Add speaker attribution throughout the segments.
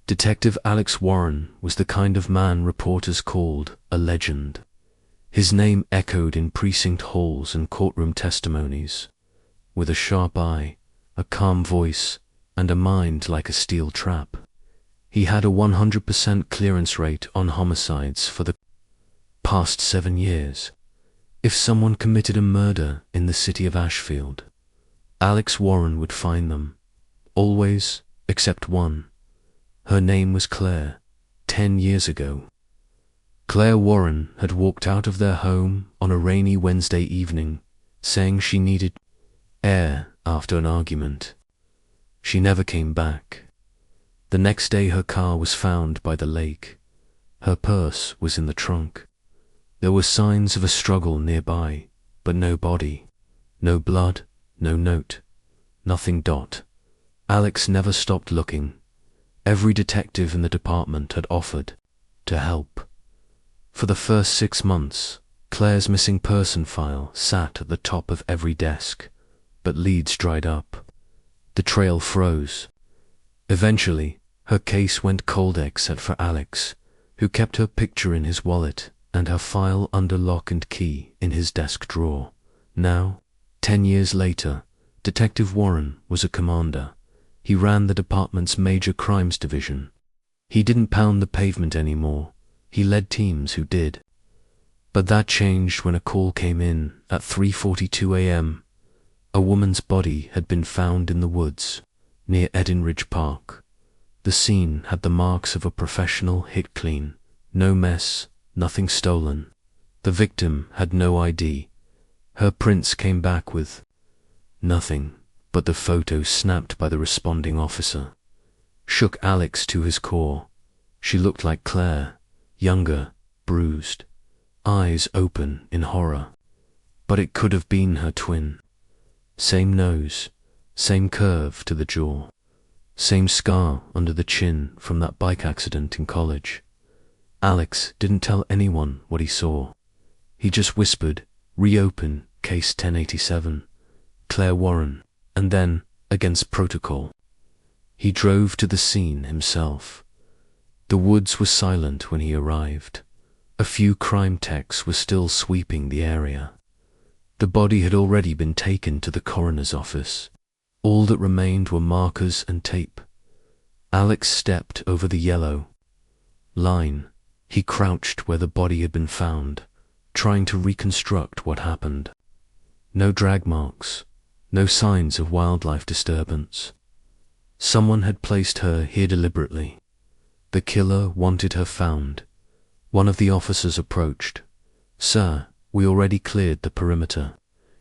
Speaker 1: Detective Alex Warren was the kind of man reporters called a legend. His name echoed in precinct halls and courtroom testimonies. With a sharp eye, a calm voice, and a mind like a steel trap, he had a 100% clearance rate on homicides for the past 7 years. If someone committed a murder in the city of Ashfield, Alex Warren would find them. Always, except one. Her name was Claire, 10 years ago. Claire Warren had walked out of their home on a rainy Wednesday evening, saying she needed air after an argument. She never came back. The next day her car was found by the lake. Her purse was in the trunk. There were signs of a struggle nearby, but no body, no blood, no note, nothing. Alex never stopped looking. Every detective in the department had offered to help. For the first 6 months, Claire's missing person file sat at the top of every desk, but leads dried up. The trail froze. Eventually, her case went cold except for Alex, who kept her picture in his wallet and her file under lock and key in his desk drawer. Now, 10 years later, Detective Warren was a commander. He ran the department's major crimes division. He didn't pound the pavement anymore. He led teams who did. But that changed when a call came in at 3:42 a.m. A woman's body had been found in the woods near Edenridge Park. The scene had the marks of a professional hit clean. No mess, nothing stolen. The victim had no ID. Her prints came back with nothing but the photos snapped by the responding officer. Shook Alex to his core. She looked like Claire, younger, bruised, eyes open in horror. But it could have been her twin. Same nose, same curve to the jaw, same scar under the chin from that bike accident in college. Alex didn't tell anyone what he saw. He just whispered, "Reopen case 1087, Claire Warren," and then, against protocol, he drove to the scene himself. The woods were silent when he arrived. A few crime techs were still sweeping the area. The body had already been taken to the coroner's office. All that remained were markers and tape. Alex stepped over the yellow line. He crouched where the body had been found, trying to reconstruct what happened. No drag marks, no signs of wildlife disturbance. Someone had placed her here deliberately. The killer wanted her found. One of the officers approached. "Sir, we already cleared the perimeter.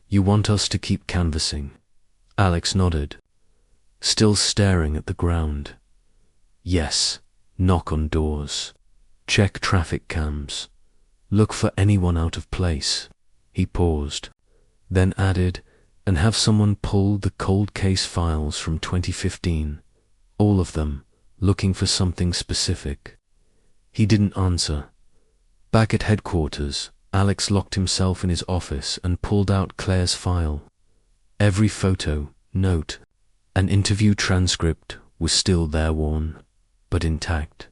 Speaker 1: You want us to keep canvassing?" Alex nodded, still staring at the ground. "Yes, knock on doors. Check traffic cams. Look for anyone out of place." He paused, then added, "And have someone pull the cold case files from 2015, all of them, looking for something specific." He didn't answer. Back at headquarters, Alex locked himself in his office and pulled out Claire's file. Every photo, note, and interview transcript was still there, worn, but intact.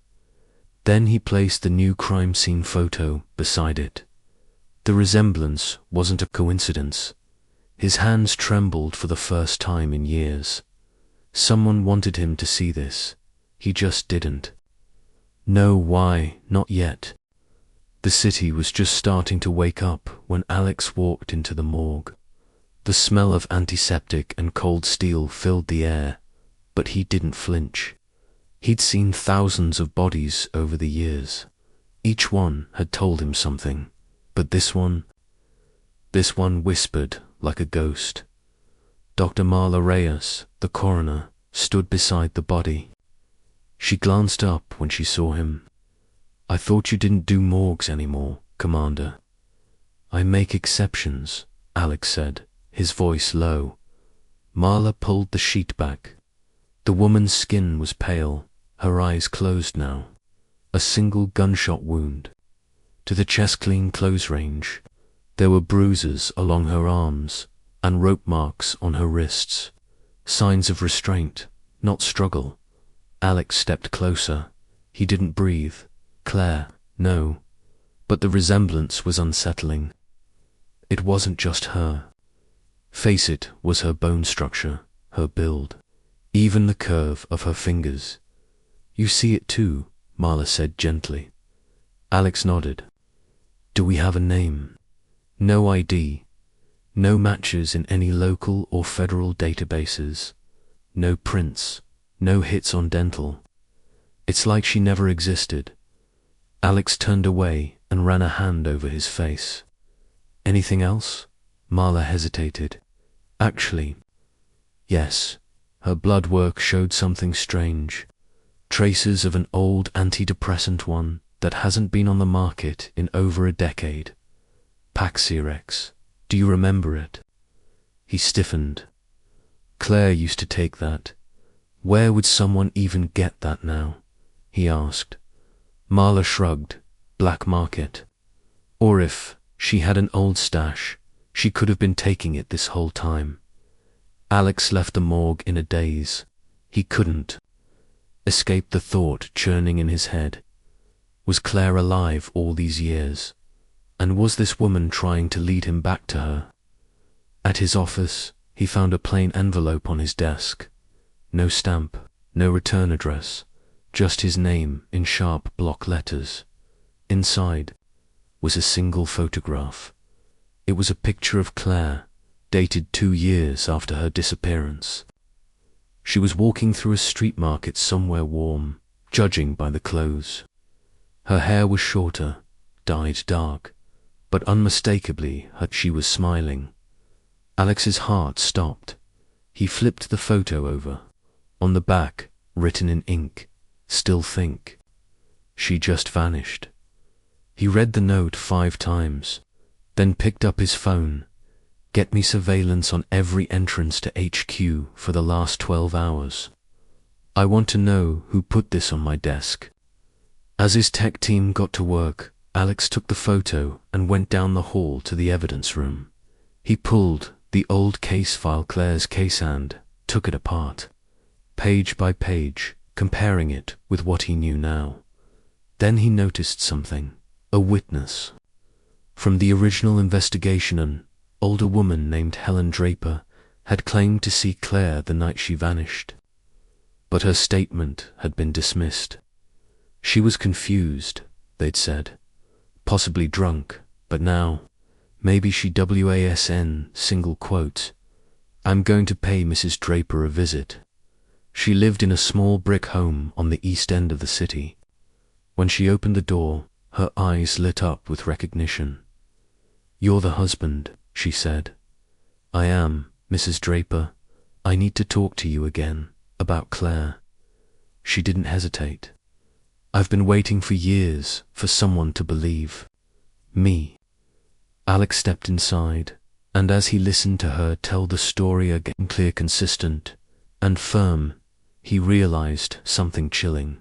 Speaker 1: Then he placed the new crime scene photo beside it. The resemblance wasn't a coincidence. His hands trembled for the first time in years. Someone wanted him to see this. He just didn't. No, why, not yet. The city was just starting to wake up when Alex walked into the morgue. The smell of antiseptic and cold steel filled the air, but he didn't flinch. He'd seen thousands of bodies over the years. Each one had told him something, but this one whispered like a ghost. Dr. Marla Reyes, the coroner, stood beside the body. She glanced up when she saw him. "I thought you didn't do morgues anymore, Commander." "I make exceptions," Alex said, his voice low. Marla pulled the sheet back. The woman's skin was pale, her eyes closed now. A single gunshot wound. To the chest-clean close range. There were bruises along her arms and rope marks on her wrists. Signs of restraint, not struggle. Alex stepped closer. He didn't breathe. Claire, no. But the resemblance was unsettling. It wasn't just her. Face it was her bone structure, her build, even the curve of her fingers. You see it too, Marla said gently. Alex nodded. Do we have a name? No ID. No matches in any local or federal databases. No prints. No hits on dental. It's like she never existed. Alex turned away and ran a hand over his face. Anything else? Marla hesitated. Actually, yes. Her blood work showed something strange. Traces of an old antidepressant one that hasn't been on the market in over a decade. Paxirex. Do you remember it? He stiffened. Claire used to take that. Where would someone even get that now? He asked. Marla shrugged. Black market. Or if she had an old stash, she could have been taking it this whole time. Alex left the morgue in a daze. He couldn't escape the thought churning in his head. Was Claire alive all these years? And was this woman trying to lead him back to her? At his office, he found a plain envelope on his desk. No stamp, no return address, just his name in sharp block letters. Inside was a single photograph. It was a picture of Claire, dated 2 years after her disappearance. She was walking through a street market somewhere warm, judging by the clothes. Her hair was shorter, dyed dark, but unmistakably she was smiling. Alex's heart stopped. He flipped the photo over. On the back, written in ink, "Still think." She just vanished. He read the note 5 times, then picked up his phone. Get me surveillance on every entrance to HQ for the last 12 hours. I want to know who put this on my desk. As his tech team got to work, Alex took the photo and went down the hall to the evidence room. He pulled the old case file, Claire's case, and took it apart, page by page, comparing it with what he knew now. Then he noticed something. A witness. From the original investigation, an older woman named Helen Draper had claimed to see Claire the night she vanished. But her statement had been dismissed. She was confused, they'd said. Possibly drunk, but now, maybe she WASN, single quote, I'm going to pay Mrs. Draper a visit. She lived in a small brick home on the east end of the city. When she opened the door, her eyes lit up with recognition. You're the husband, she said. I am, Mrs. Draper. I need to talk to you again, about Claire. She didn't hesitate. I've been waiting for years for someone to believe. Me. Alex stepped inside, and as he listened to her tell the story again, clear, consistent, and firm, he realized something chilling.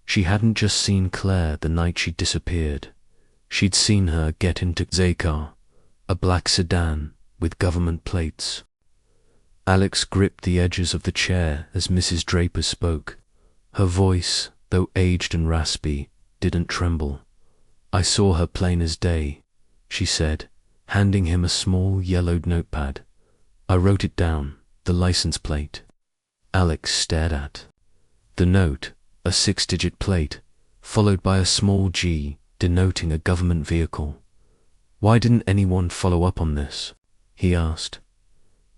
Speaker 1: She hadn't just seen Claire the night she disappeared. She'd seen her get into Zakar, a black sedan with government plates. Alex gripped the edges of the chair as Mrs. Draper spoke. Her voice, though aged and raspy, didn't tremble. I saw her plain as day, she said, handing him a small yellowed notepad. I wrote it down, the license plate. Alex stared at the note, a 6-digit plate, followed by a small G denoting a government vehicle. Why didn't anyone follow up on this? He asked.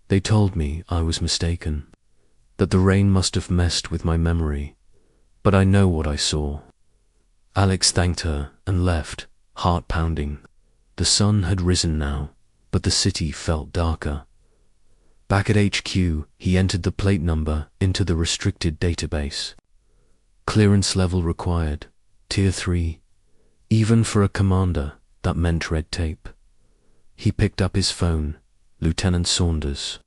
Speaker 1: They told me I was mistaken, that the rain must have messed with my memory, but I know what I saw. Alex thanked her and left, heart pounding. The sun had risen now, but the city felt darker. Back at HQ, he entered the plate number into the restricted database. Clearance level required, Tier 3. Even for a commander, that meant red tape. He picked up his phone. Lieutenant Saunders.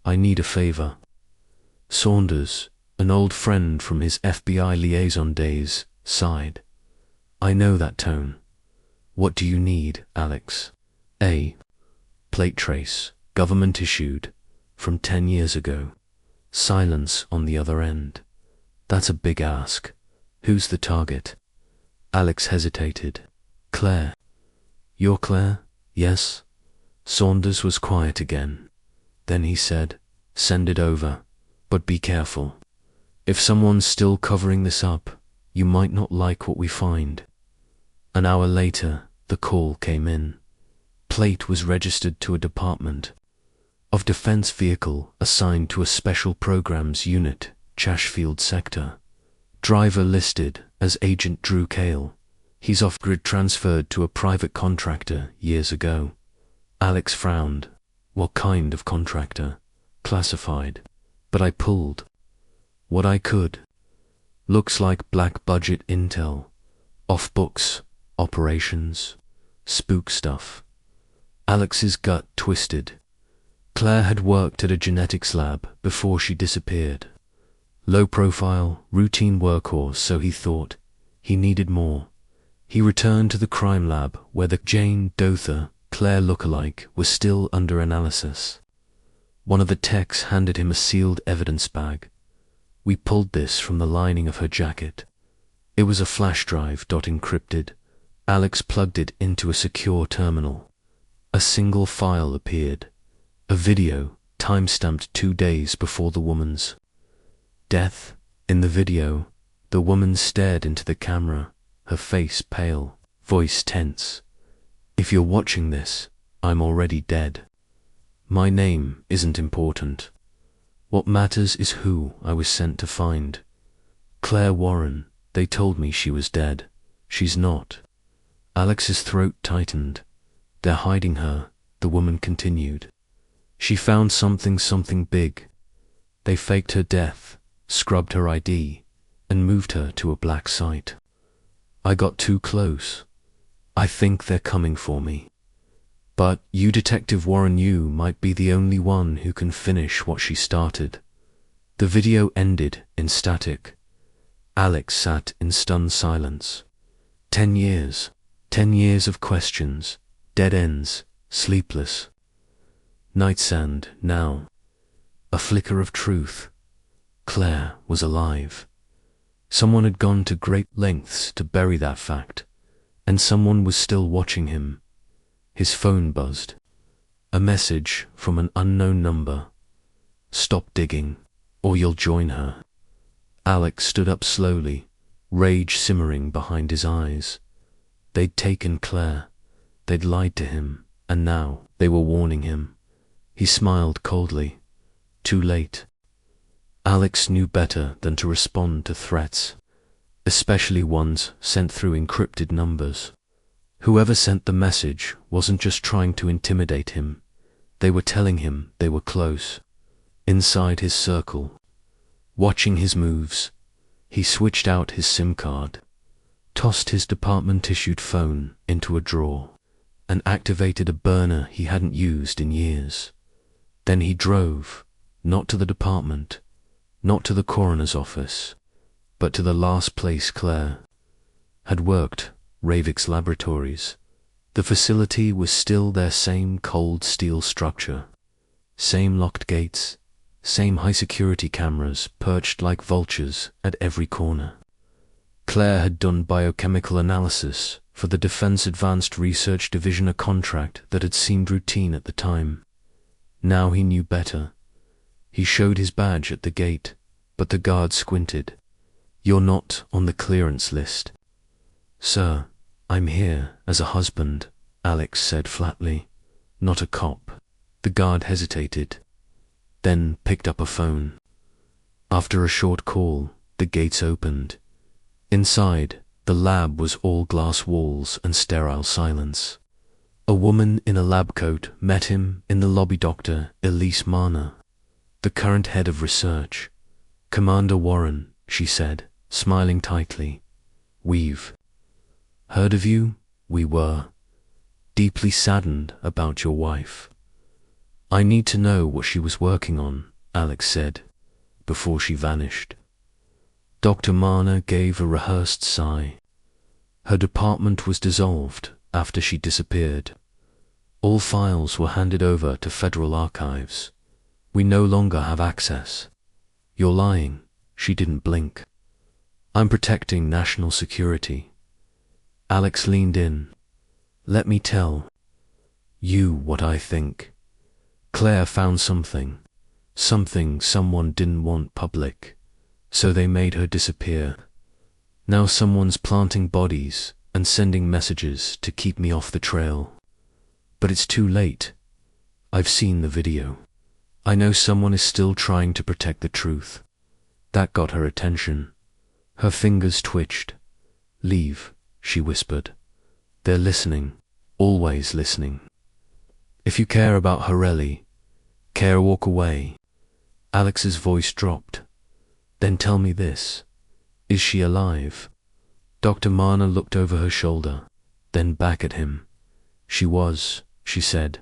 Speaker 1: I need a favor. Saunders, an old friend from his FBI liaison days, sighed. I know that tone. What do you need, Alex? A. Plate trace, government issued, from 10 years ago. Silence on the other end. That's a big ask. Who's the target? Alex hesitated. Claire. You're Claire? Yes. Saunders was quiet again. Then he said, send it over, but be careful. If someone's still covering this up, you might not like what we find. An hour later, the call came in. Plate was registered to a department of defense vehicle assigned to a special programs unit, Chashfield sector. Driver listed as Agent Drew Cale. He's off-grid transferred to a private contractor years ago. Alex frowned. What kind of contractor? Classified. But I pulled what I could. Looks like black budget intel. Off-books, operations, spook stuff. Alex's gut twisted. Claire had worked at a genetics lab before she disappeared. Low profile, routine workhorse, so he thought. He needed more. He returned to the crime lab where the Jane Dother, Claire lookalike, was still under analysis. One of the techs handed him a sealed evidence bag. We pulled this from the lining of her jacket. It was a flash drive, encrypted. Alex plugged it into a secure terminal. A single file appeared. A video, time-stamped 2 days before the woman's death. In the video, the woman stared into the camera, her face pale, voice tense. If you're watching this, I'm already dead. My name isn't important. What matters is who I was sent to find. Claire Warren. They told me she was dead. She's not. Alex's throat tightened. They're hiding her, the woman continued. She found something big. They faked her death, scrubbed her ID, and moved her to a black site. I got too close. I think they're coming for me. But you, Detective Warren, you might be the only one who can finish what she started. The video ended in static. Alex sat in stunned silence. 10 years. 10 years of questions, dead ends, sleepless. Nightsand, now. A flicker of truth. Claire was alive. Someone had gone to great lengths to bury that fact, and someone was still watching him. His phone buzzed. A message from an unknown number. Stop digging, or you'll join her. Alex stood up slowly, rage simmering behind his eyes. They'd taken Claire. They'd lied to him, and now they were warning him. He smiled coldly. Too late. Alex knew better than to respond to threats, especially ones sent through encrypted numbers. Whoever sent the message wasn't just trying to intimidate him. They were telling him they were close, inside his circle, watching his moves. He switched out his SIM card, tossed his department-issued phone into a drawer, and activated a burner he hadn't used in years. Then he drove, not to the department, not to the coroner's office, but to the last place Claire had worked, Ravik's Laboratories. The facility was still their same cold steel structure, same locked gates, same high-security cameras perched like vultures at every corner. Claire had done biochemical analysis for the Defense Advanced Research Division, a contract that had seemed routine at the time. Now he knew better. He showed his badge at the gate, but the guard squinted. You're not on the clearance list. Sir, I'm here as a husband, Alex said flatly, not a cop. The guard hesitated, then picked up a phone. After a short call, the gates opened. Inside, the lab was all glass walls and sterile silence. A woman in a lab coat met him in the lobby. Dr. Elise Marner, the current head of research. Commander Warren, she said, smiling tightly. We've heard of you. We were deeply saddened about your wife. I need to know what she was working on, Alex said, before she vanished. Dr. Marner gave a rehearsed sigh. Her department was dissolved after she disappeared. All files were handed over to federal archives. We no longer have access. You're lying. She didn't blink. I'm protecting national security. Alex leaned in. Let me tell you what I think. Claire found something someone didn't want public, so they made her disappear. Now someone's planting bodies and sending messages to keep me off the trail. But it's too late. I've seen the video. I know someone is still trying to protect the truth. That got her attention. Her fingers twitched. Leave, she whispered. They're listening, always listening. If you care about Horelli, walk away. Alex's voice dropped. Then tell me this. Is she alive? Dr. Marna looked over her shoulder, then back at him. She was, she said.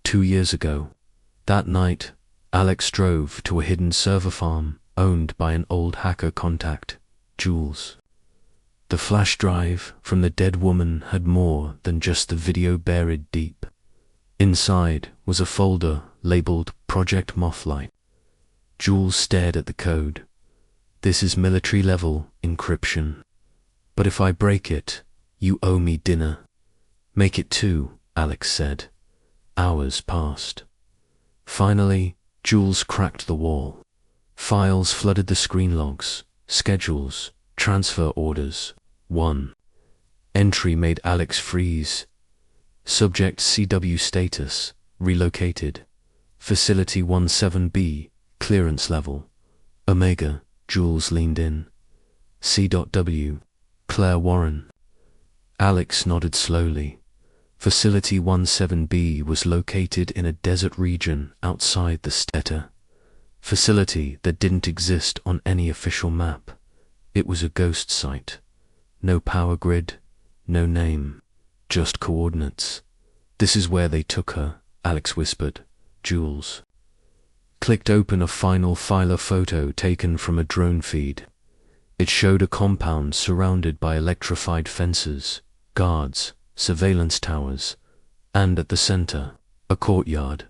Speaker 1: 2 years ago. That night, Alex drove to a hidden server farm owned by an old hacker contact, Jules. The flash drive from the dead woman had more than just the video buried deep. Inside was a folder labeled Project Mothlight. Jules stared at the code. This is military-level encryption. But if I break it, you owe me dinner. Make it 2, Alex said. Hours passed. Finally, Jules cracked the wall. Files flooded the screen logs, schedules, transfer orders. 1. Entry made Alex freeze. Subject CW status, relocated. Facility 17B, clearance level. Omega, Jules leaned in. C.W, Claire Warren. Alex nodded slowly. Facility 17B was located in a desert region outside the Steta. Facility that didn't exist on any official map. It was a ghost site. No power grid, no name, just coordinates. This is where they took her, Alex whispered. Jules clicked open a final filer photo taken from a drone feed. It showed a compound surrounded by electrified fences, guards, surveillance towers, and at the center, a courtyard.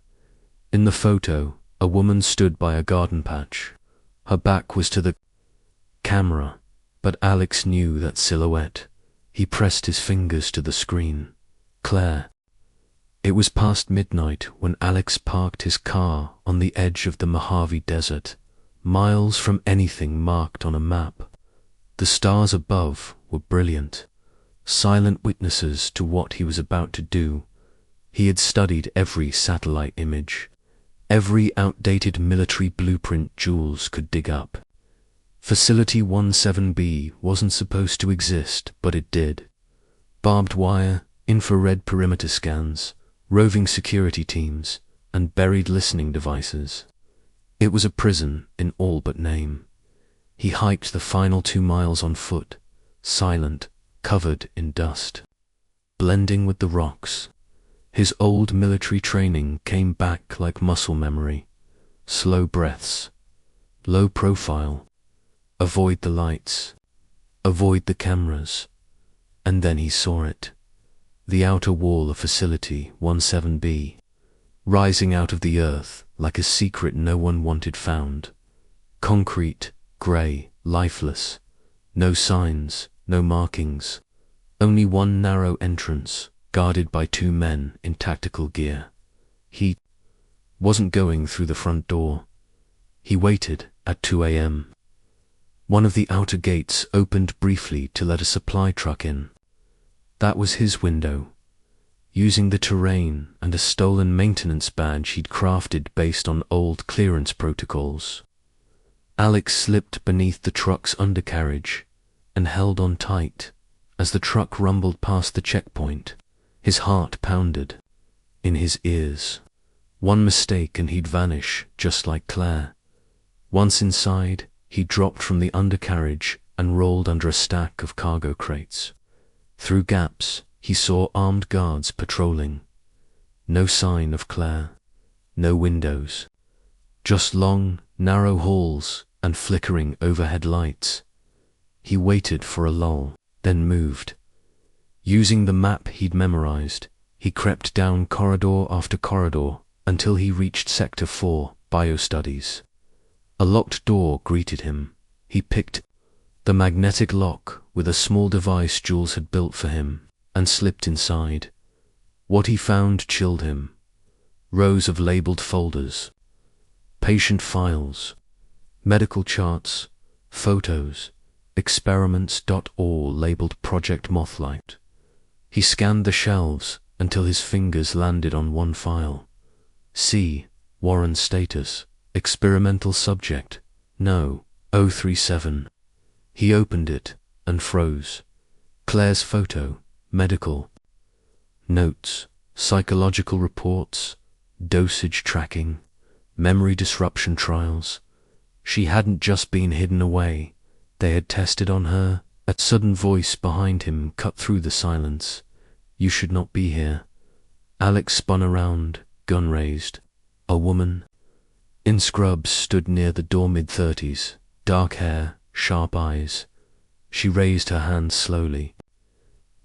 Speaker 1: In the photo, a woman stood by a garden patch. Her back was to the camera, but Alex knew that silhouette. He pressed his fingers to the screen. Claire. It was past midnight when Alex parked his car on the edge of the Mojave Desert, miles from anything marked on a map. The stars above were brilliant, silent witnesses to what he was about to do. He had studied every satellite image, every outdated military blueprint Jules could dig up. Facility 17B wasn't supposed to exist, but it did. Barbed wire, infrared perimeter scans, roving security teams, and buried listening devices. It was a prison in all but name. He hiked the final 2 miles on foot, silent, covered in dust, blending with the rocks. His old military training came back like muscle memory. Slow breaths, low profile, avoid the lights, avoid the cameras. And then he saw it. The outer wall of Facility 17B, rising out of the earth like a secret no one wanted found. Concrete, grey, lifeless. No signs, no markings. Only one narrow entrance, guarded by 2 men in tactical gear. He wasn't going through the front door. He waited at 2 a.m. One of the outer gates opened briefly to let a supply truck in. That was his window, using the terrain and a stolen maintenance badge he'd crafted based on old clearance protocols. Alex slipped beneath the truck's undercarriage and held on tight as the truck rumbled past the checkpoint. His heart pounded in his ears. One mistake and he'd vanish, just like Claire. Once inside, he dropped from the undercarriage and rolled under a stack of cargo crates. Through gaps, he saw armed guards patrolling. No sign of Claire, no windows, just long, narrow halls and flickering overhead lights. He waited for a lull, then moved. Using the map he'd memorized, he crept down corridor after corridor until he reached Sector 4, Biostudies. A locked door greeted him. He picked The magnetic lock with a small device Jules had built for him, and slipped inside. What he found chilled him. Rows of labeled folders, patient files, medical charts, photos, experiments. All labeled Project Mothlight. He scanned the shelves until his fingers landed on one file. C. Warren status, experimental subject, no, 037. He opened it and froze. Claire's photo, medical. Notes, psychological reports, dosage tracking, memory disruption trials. She hadn't just been hidden away. They had tested on her. A sudden voice behind him cut through the silence. You should not be here. Alex spun around, gun raised. A woman in scrubs stood near the door, mid-30s, dark hair, sharp eyes. She raised her hand slowly.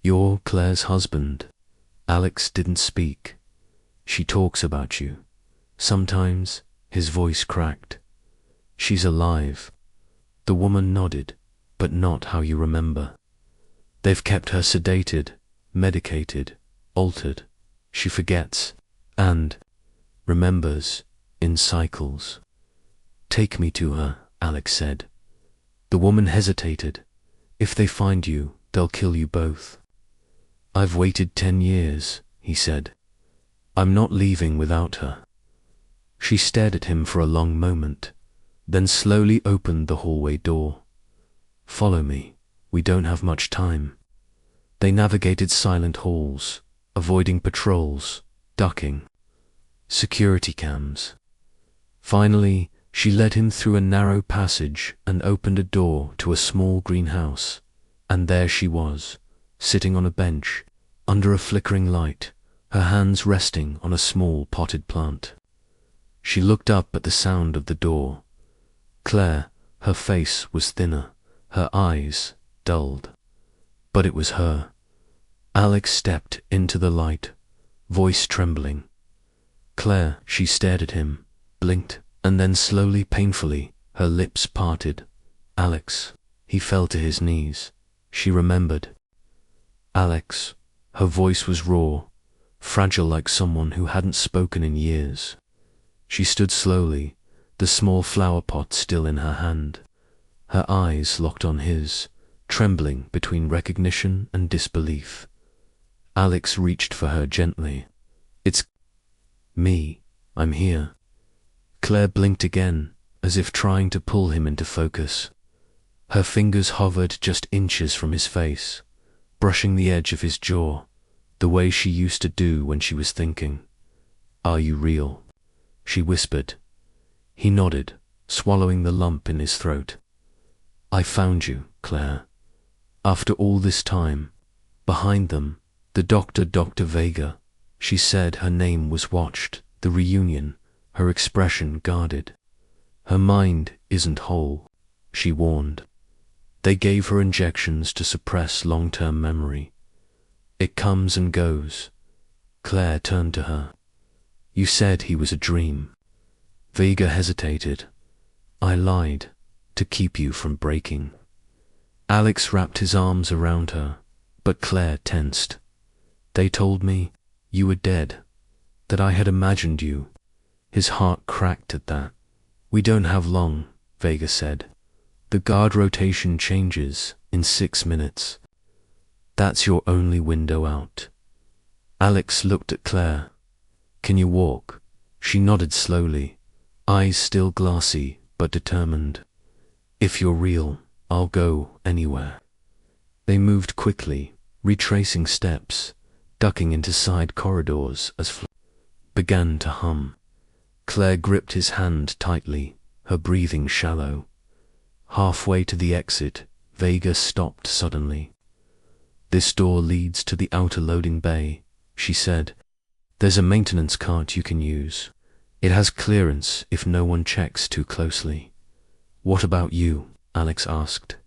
Speaker 1: You're Claire's husband. Alex didn't speak. She talks about you. Sometimes his voice cracked. She's alive. The woman nodded, but not how you remember. They've kept her sedated, medicated, altered. She forgets, and remembers, in cycles. Take me to her, Alex said. The woman hesitated. If they find you, they'll kill you both. I've waited 10 years, he said. I'm not leaving without her. She stared at him for a long moment, then slowly opened the hallway door. Follow me, we don't have much time. They navigated silent halls, avoiding patrols, ducking, security cams. Finally, she led him through a narrow passage and opened a door to a small greenhouse. And there she was, sitting on a bench, under a flickering light, her hands resting on a small potted plant. She looked up at the sound of the door. Claire, her face was thinner, her eyes dulled. But it was her. Alex stepped into the light, voice trembling. Claire, she stared at him, blinked, and then slowly, painfully, her lips parted. Alex. He fell to his knees. She remembered. Alex. Her voice was raw, fragile like someone who hadn't spoken in years. She stood slowly, the small flower pot still in her hand. Her eyes locked on his, trembling between recognition and disbelief. Alex reached for her gently. It's me. I'm here. Claire blinked again, as if trying to pull him into focus. Her fingers hovered just inches from his face, brushing the edge of his jaw, the way she used to do when she was thinking. Are you real? She whispered. He nodded, swallowing the lump in his throat. I found you, Claire. After all this time. Behind them, the doctor, Dr. Vega. She said her name was watched, the reunion, her expression guarded. Her mind isn't whole, she warned. They gave her injections to suppress long-term memory. It comes and goes. Claire turned to her. You said he was a dream. Vega hesitated. I lied, to keep you from breaking. Alex wrapped his arms around her, but Claire tensed. They told me you were dead, that I had imagined you. His heart cracked at that. We don't have long, Vega said. The guard rotation changes in 6 minutes. That's your only window out. Alex looked at Claire. Can you walk? She nodded slowly, eyes still glassy but determined. If you're real, I'll go anywhere. They moved quickly, retracing steps, ducking into side corridors as began to hum. Claire gripped his hand tightly, her breathing shallow. Halfway to the exit, Vega stopped suddenly. This door leads to the outer loading bay, she said. There's a maintenance cart you can use. It has clearance if no one checks too closely. What about you? Alex asked.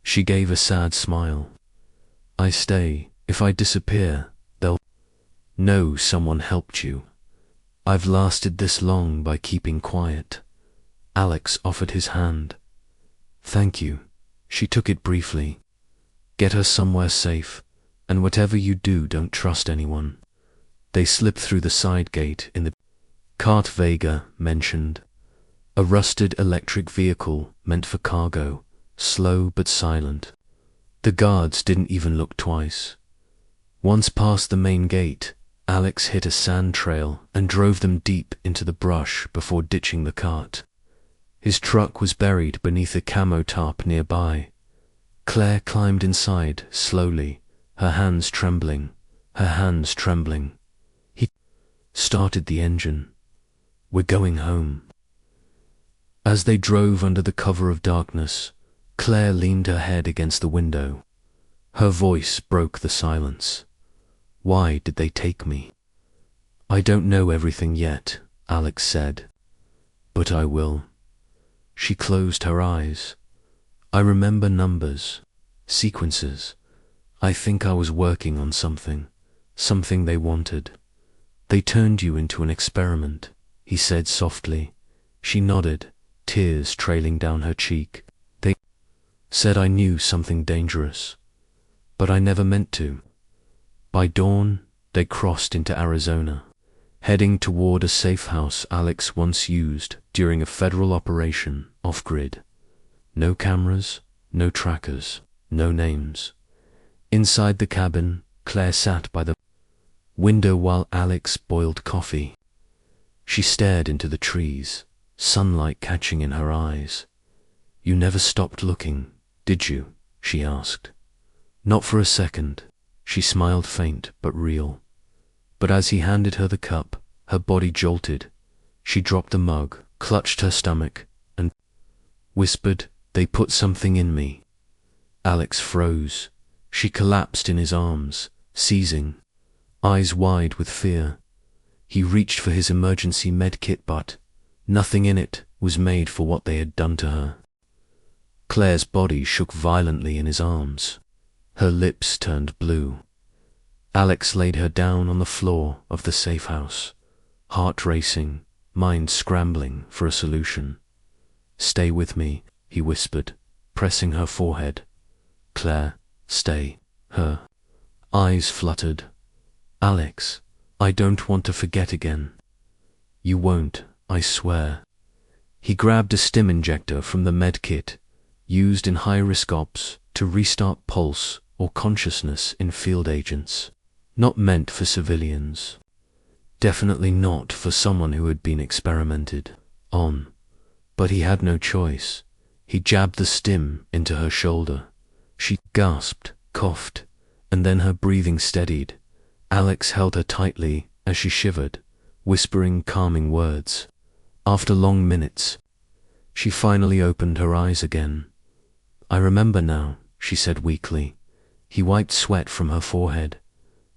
Speaker 1: She gave a sad smile. I stay. If I disappear, they'll know someone helped you. I've lasted this long by keeping quiet. Alex offered his hand. Thank you, She took it briefly. Get her somewhere safe, and whatever you do, don't trust anyone. They slipped through the side gate in the cart Vega mentioned. A rusted electric vehicle meant for cargo, slow but silent. The guards didn't even look twice. Once past the main gate, Alex hit a sand trail and drove them deep into the brush before ditching the cart. His truck was buried beneath a camo tarp nearby. Claire climbed inside slowly, her hands trembling. He started the engine. We're going home. As they drove under the cover of darkness, Claire leaned her head against the window. Her voice broke the silence. Why did they take me? I don't know everything yet, Alex said. But I will. She closed her eyes. I remember numbers, sequences. I think I was working on something they wanted. They turned you into an experiment, he said softly. She nodded, tears trailing down her cheek. They said I knew something dangerous, but I never meant to. By dawn, they crossed into Arizona, heading toward a safe house Alex once used during a federal operation off-grid. No cameras, no trackers, no names. Inside the cabin, Claire sat by the window while Alex boiled coffee. She stared into the trees, sunlight catching in her eyes. You never stopped looking, did you? She asked. Not for a second. She smiled, faint but real. But as he handed her the cup, her body jolted. She dropped the mug, clutched her stomach, and whispered, "They put something in me." Alex froze. She collapsed in his arms, seizing, eyes wide with fear. He reached for his emergency med kit, but nothing in it was made for what they had done to her. Claire's body shook violently in his arms. Her lips turned blue. Alex laid her down on the floor of the safe house, heart racing, mind scrambling for a solution. "Stay with me," he whispered, pressing her forehead. "Claire, stay." Her eyes fluttered. "Alex, I don't want to forget again." "You won't, I swear." He grabbed a stim injector from the med kit, used in high-risk ops to restart pulse or consciousness in field agents. Not meant for civilians. Definitely not for someone who had been experimented on. But he had no choice. He jabbed the stim into her shoulder. She gasped, coughed, and then her breathing steadied. Alex held her tightly as she shivered, whispering calming words. After long minutes, she finally opened her eyes again. "I remember now," she said weakly. He wiped sweat from her forehead.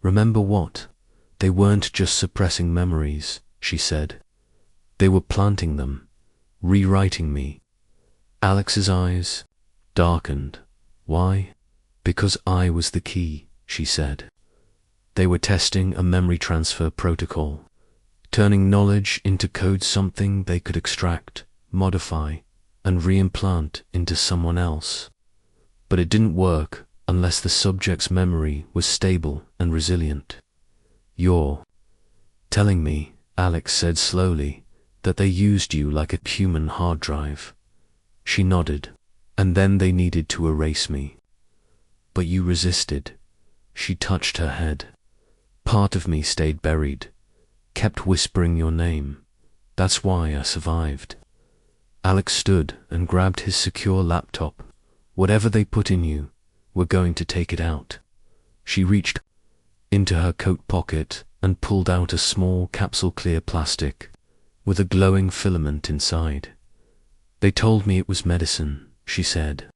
Speaker 1: "Remember what? They weren't just suppressing memories," she said. "They were planting them, rewriting me." Alex's eyes darkened. "Why?" "Because I was the key," she said. They were testing a memory transfer protocol, turning knowledge into code, something they could extract, modify, and reimplant into someone else. But it didn't work unless the subject's memory was stable and resilient. "You're telling me," Alex said slowly, "that they used you like a human hard drive." She nodded. "And then they needed to erase me. But you resisted." She touched her head. "Part of me stayed buried, kept whispering your name. That's why I survived." Alex stood and grabbed his secure laptop. "Whatever they put in you, we're going to take it out." She reached into her coat pocket and pulled out a small capsule-clear plastic with a glowing filament inside. "They told me it was medicine," she said.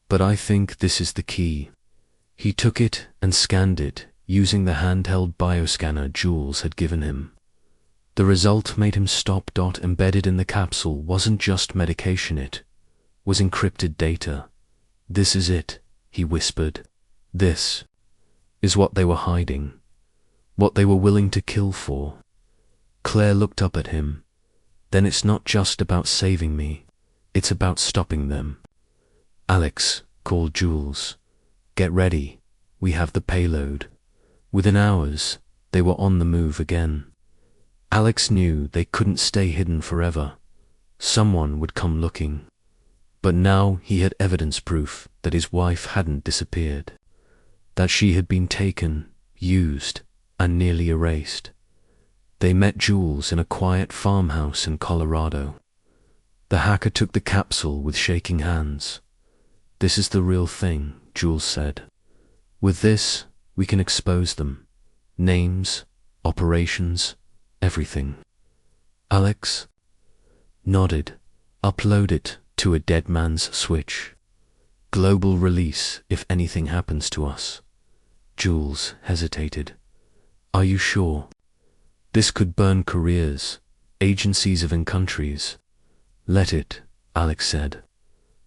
Speaker 1: "But I think this is the key." He took it and scanned it using the handheld bioscanner Jules had given him. The result made him stop. Embedded in the capsule wasn't just medication, it was encrypted data. "This is it," he whispered. "This is what they were hiding, what they were willing to kill for." Claire looked up at him. "Then it's not just about saving me, it's about stopping them." "Alex," called Jules. "Get ready. We have the payload." Within hours, they were on the move again. Alex knew they couldn't stay hidden forever. Someone would come looking. But now he had evidence proof that his wife hadn't disappeared, that she had been taken, used, and nearly erased. They met Jules in a quiet farmhouse in Colorado. The hacker took the capsule with shaking hands. "This is the real thing," Jules said. "With this, we can expose them. Names, operations, everything." Alex nodded. "Upload it to a dead man's switch. Global release if anything happens to us." Jules hesitated. "Are you sure? This could burn careers, agencies even countries." "Let it," Alex said.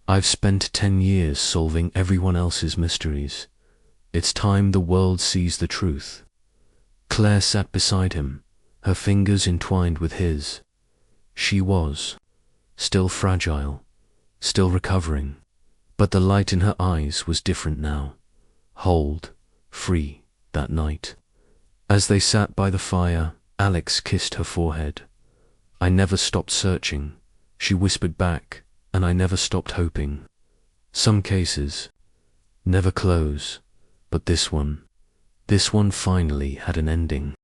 Speaker 1: "I've spent 10 years solving everyone else's mysteries. It's time the world sees the truth." Claire sat beside him, her fingers entwined with his. She was still fragile, still recovering, but the light in her eyes was different now, whole, free, that night. As they sat by the fire, Alex kissed her forehead. "I never stopped searching," she whispered back, "and I never stopped hoping. Some cases never close, but this one finally had an ending."